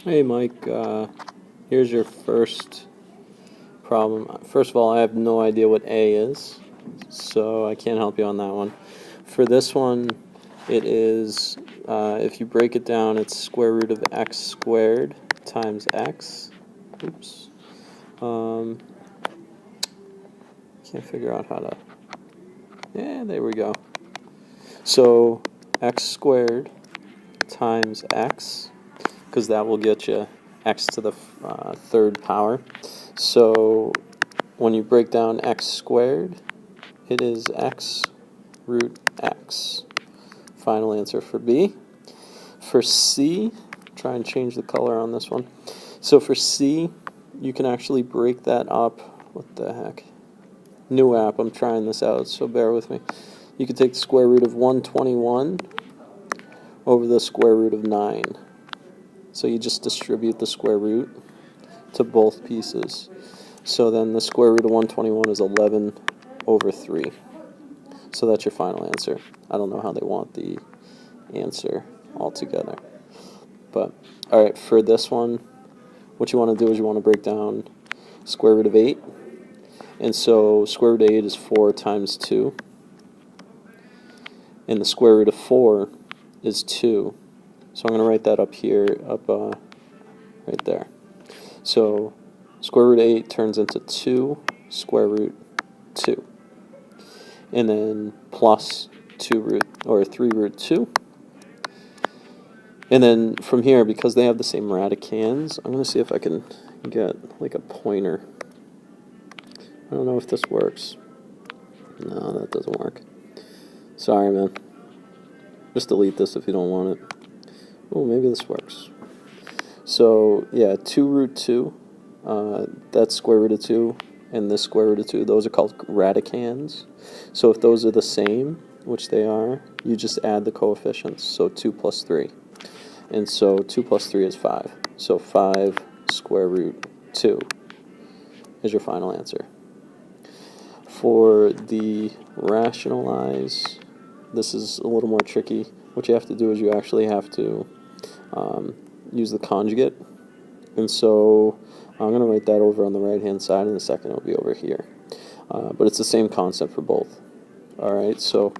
Hey Mike, here's your first problem. First of all, I have no idea what A is, so I can't help you on that one. For this one, it is, if you break it down, it's square root of x squared times x. Oops. Can't figure out how to, yeah, there we go. So x squared times x, because that will get you x to the third power. So when you break down x squared, it is x root x. Final answer for B. For C, try and change the color on this one. So for C, you can actually break that up. What the heck? New app, I'm trying this out, so bear with me. You could take the square root of 121 over the square root of 9. So you just distribute the square root to both pieces. So then the square root of 121 is 11 over 3. So that's your final answer. I don't know how they want the answer altogether. But, alright, for this one, what you want to do is you want to break down square root of 8. And so square root of 8 is 4 times 2. And the square root of 4 is 2. So I'm going to write that up here, right there. So square root of 8 turns into 2 square root 2. And then plus 2 root, or 3 root 2. And then from here, because they have the same radicands, I'm going to see if I can get like a pointer. I don't know if this works. No, that doesn't work. Sorry, man. Just delete this if you don't want it. Oh, maybe this works. So, yeah, 2 root 2, that's square root of 2, and this square root of 2, those are called radicands. So if those are the same, which they are, you just add the coefficients, so 2 plus 3. And so 2 plus 3 is 5. So 5 square root 2 is your final answer. For the rationalize, this is a little more tricky. What you have to do is you actually have to use the conjugate. And so I'm going to write that over on the right-hand side, and the second will be over here. But it's the same concept for both. All right, so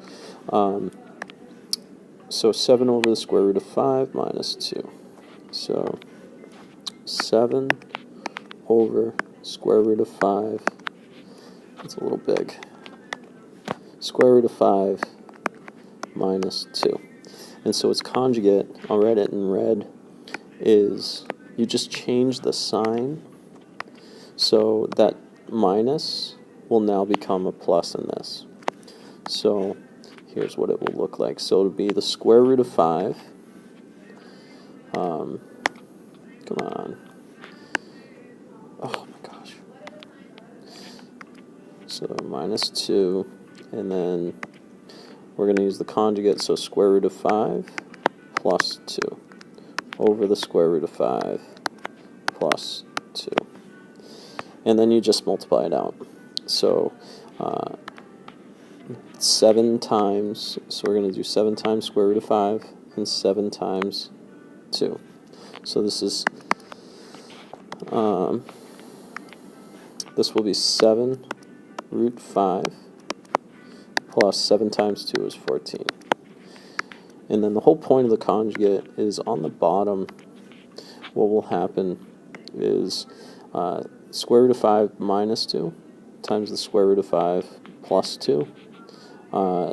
7 over the square root of 5 minus 2. So 7 over square root of 5, that's a little big, square root of 5 minus 2. And so its conjugate, I'll write it in red, is you just change the sign so that minus will now become a plus in this. So here's what it will look like. So it'll be the square root of 5. Come on. Oh my gosh. So minus 2, and then we're going to use the conjugate, so square root of 5 plus 2 over the square root of 5 plus 2. And then you just multiply it out. So 7 times, so we're going to do 7 times square root of 5 and 7 times 2. So this is, this will be 7 root 5 plus 7 times 2 is 14. And then the whole point of the conjugate is on the bottom, what will happen is square root of 5 minus 2 times the square root of 5 plus 2.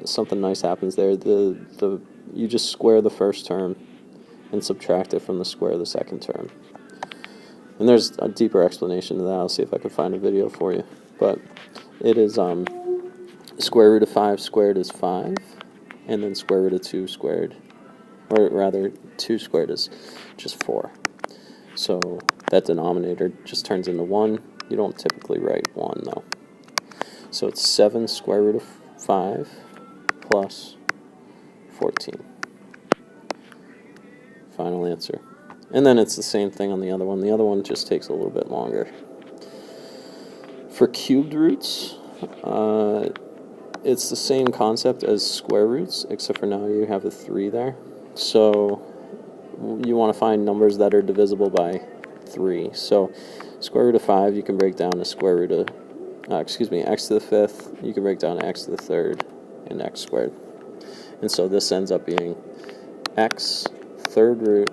Something nice happens there. You just square the first term and subtract it from the square of the second term. And there's a deeper explanation to that. I'll see if I can find a video for you. But it is square root of 5 squared is 5, and then square root of 2 squared, or rather 2 squared is just 4. So that denominator just turns into 1. You don't typically write 1 though. So it's 7 square root of 5 plus 14. Final answer. And then it's the same thing on the other one. The other one just takes a little bit longer. For cubed roots, it's the same concept as square roots, except for now you have a 3 there. So you want to find numbers that are divisible by 3. So square root of 5 you can break down to square root of, x to the 5th, you can break down to x to the 3rd, and x squared. And so this ends up being x third root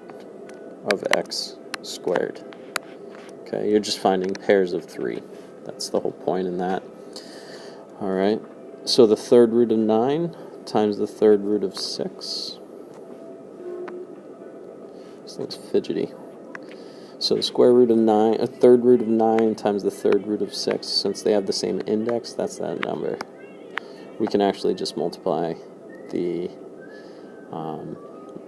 of x squared. Okay, you're just finding pairs of 3. That's the whole point in that. Alright, so the third root of 9 times the third root of 6. This thing's fidgety. So the square root of 9, a third root of 9 times the third root of 6, since they have the same index, that's that number. We can actually just multiply the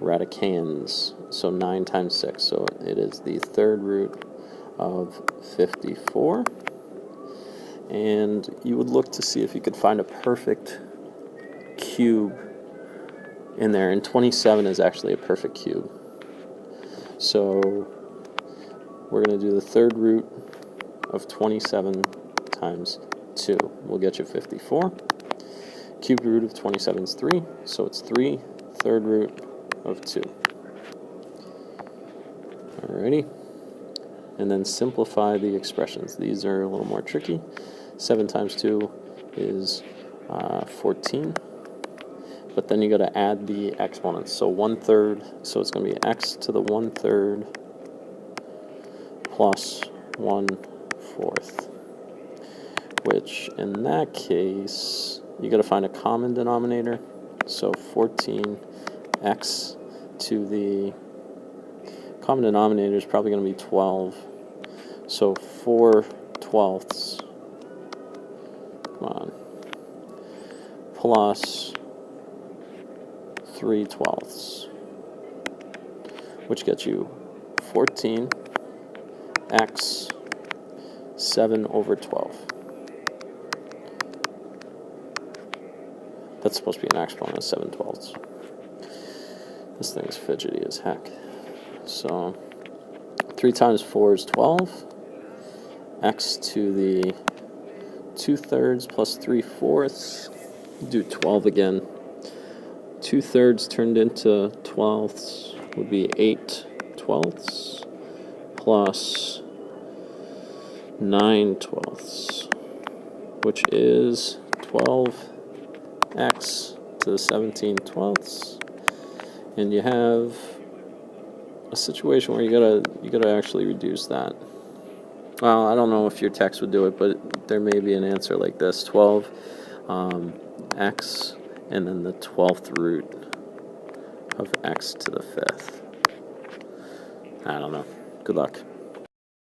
radicands, so 9 times 6, so it is the third root of 54. And you would look to see if you could find a perfect cube in there, and 27 is actually a perfect cube. So we're going to do the third root of 27 times 2. We'll get you 54. Cube root of 27 is 3, so it's 3 third root of 2. Alrighty. And then simplify the expressions. These are a little more tricky. 7 times 2 is 14. But then you got to add the exponents. So 1/3, so it's going to be x to the 1/3 plus 1/4. Which in that case, you got to find a common denominator. So 14x to the common denominator is probably going to be 12. So 4/12, come on, plus 3/12, which gets you 14x 7/12. That's supposed to be an exponent of 7/12. This thing's fidgety as heck. So 3 times 4 is 12. X to the 2/3 plus 3/4. Do 12 again. 2/3 turned into 12ths would be 8/12 plus 9/12, which is 12x to the 17/12. And you have a situation where you gotta actually reduce that. Well, I don't know if your text would do it, but there may be an answer like this: 12 x and then the 12th root of x to the 5th. I don't know. Good luck.